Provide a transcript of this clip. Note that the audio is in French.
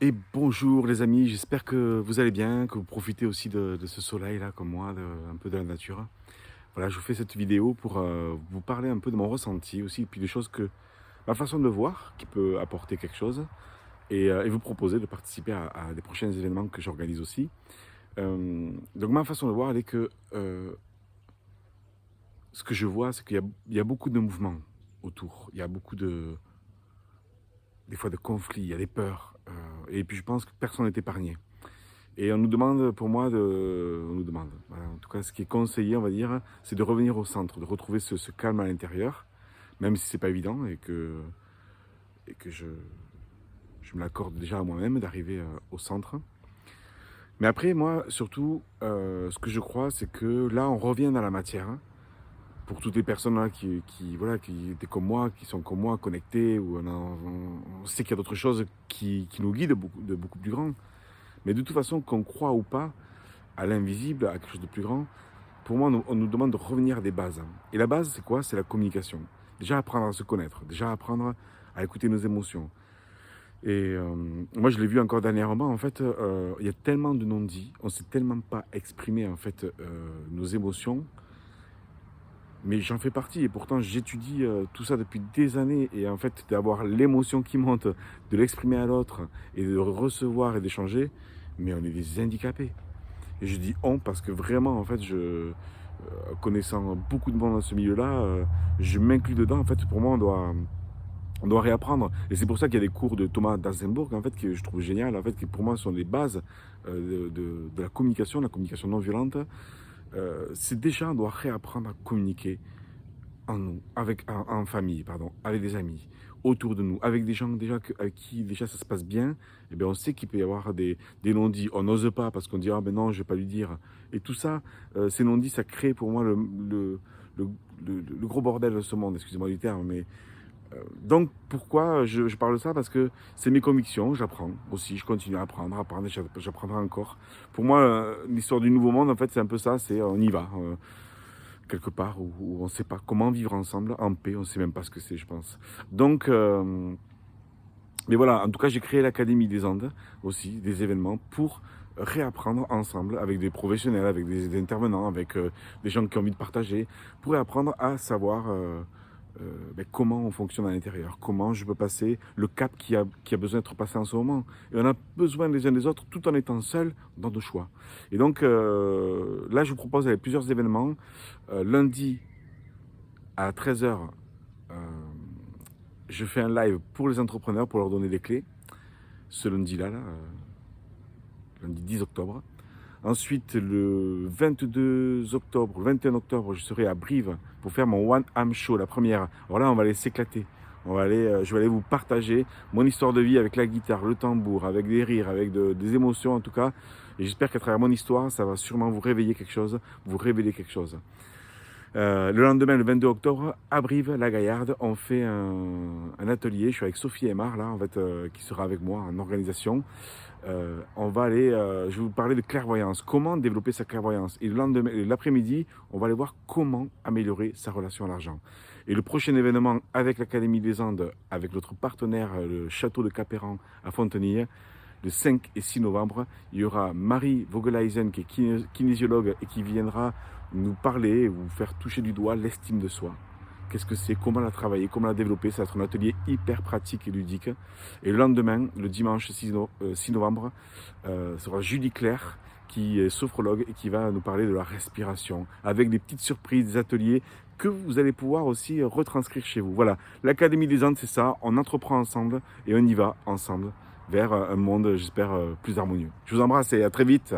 Et bonjour les amis, j'espère que vous allez bien, que vous profitez aussi de ce soleil là comme moi, un peu de la nature. Voilà, je vous fais cette vidéo pour vous parler un peu de mon ressenti aussi, et puis des choses que, ma façon de le voir, qui peut apporter quelque chose, et vous proposer de participer à des prochains événements que j'organise aussi. Donc ma façon de voir, elle est que ce que je vois, c'est qu'il y a beaucoup de mouvements autour, il y a beaucoup des fois de conflits, il y a des peurs, et puis je pense que personne n'est épargné. Et on nous demande, pour moi, on nous demande, voilà, en tout cas, ce qui est conseillé, on va dire, c'est de revenir au centre, de retrouver ce calme à l'intérieur, même si c'est pas évident et que je me l'accorde déjà à moi-même d'arriver au centre. Mais après, moi, surtout, ce que je crois, c'est que là, on revient dans la matière. Pour toutes les personnes là voilà, qui étaient comme moi, qui sont comme moi, connectées, où on sait qu'il y a d'autres choses qui nous guident de beaucoup plus grand. Mais de toute façon, qu'on croit ou pas à l'invisible, à quelque chose de plus grand, pour moi, on nous demande de revenir à des bases. Et la base, c'est quoi? C'est la communication. Déjà apprendre à se connaître, déjà apprendre à écouter nos émotions. Et moi, je l'ai vu encore dernièrement, en fait, il y a tellement de non-dits, on ne sait tellement pas exprimer, en fait, nos émotions, mais j'en fais partie, et pourtant, j'étudie tout ça depuis des années, et en fait, d'avoir l'émotion qui monte, de l'exprimer à l'autre, et de recevoir et d'échanger, mais on est des handicapés. Et je dis on parce que vraiment, en fait, connaissant beaucoup de monde dans ce milieu-là, je m'inclus dedans. En fait, pour moi, on doit réapprendre. Et c'est pour ça qu'il y a des cours de Thomas Danzenbourg, en fait, que je trouve génial, en fait, qui pour moi sont les bases de la communication non violente. C'est déjà, on doit réapprendre à communiquer en nous, en famille, pardon, avec des amis, autour de nous, avec des gens déjà avec qui déjà ça se passe bien. Eh bien, on sait qu'il peut y avoir des non-dits. On n'ose pas parce qu'on dit ah ben non, je vais pas lui dire. Et tout ça, ces non-dits, ça crée pour moi le, le gros bordel de ce monde, excusez-moi du terme. Mais donc pourquoi je parle de ça? Parce que c'est mes convictions, j'apprends aussi, je continue à apprendre, et j'apprendrai encore. Pour moi, l'histoire du nouveau monde, en fait, c'est un peu ça, c'est on y va. Quelque part où on ne sait pas comment vivre ensemble en paix, on ne sait même pas ce que c'est, je pense. Donc, mais voilà, en tout cas, j'ai créé l'Académie des Andes aussi, des événements pour réapprendre ensemble avec des professionnels, avec des intervenants, avec des gens qui ont envie de partager, pour réapprendre à savoir comment on fonctionne à l'intérieur, comment je peux passer le cap qui a besoin d'être passé en ce moment. Et on a besoin les uns des autres tout en étant seuls dans nos choix. Et donc là, je vous propose avec plusieurs événements. Lundi à 13h, je fais un live pour les entrepreneurs pour leur donner des clés. Ce lundi-là, lundi 10 octobre. Ensuite, le 22 octobre, le 21 octobre, je serai à Brive pour faire mon One Am Show, la première. Alors là, on va aller s'éclater. Je vais aller vous partager mon histoire de vie avec la guitare, le tambour, avec des rires, avec des émotions en tout cas. Et j'espère qu'à travers mon histoire, ça va sûrement vous réveiller quelque chose, vous révéler quelque chose. Le lendemain, le 22 octobre, à Brive-la-Gaillarde, on fait un atelier. Je suis avec Sophie Aymar, là, en fait, qui sera avec moi en organisation. On va aller, je vais vous parler de clairvoyance, comment développer sa clairvoyance. Et le lendemain, l'après-midi, on va aller voir comment améliorer sa relation à l'argent. Et le prochain événement avec l'Académie des Andes, avec notre partenaire, le château de Capéran à Fontenille, le 5 et 6 novembre, il y aura Marie Vogeleisen, qui est kinésiologue et qui viendra nous parler et vous faire toucher du doigt l'estime de soi. Qu'est-ce que c'est, comment la travailler, comment la développer. Ça va être un atelier hyper pratique et ludique. Et le lendemain, le dimanche 6 novembre, sera Julie Claire, qui est sophrologue et qui va nous parler de la respiration, avec des petites surprises, des ateliers que vous allez pouvoir aussi retranscrire chez vous. Voilà, l'Académie des Andes, c'est ça. On entreprend ensemble et on y va ensemble vers un monde, j'espère, plus harmonieux. Je vous embrasse et à très vite.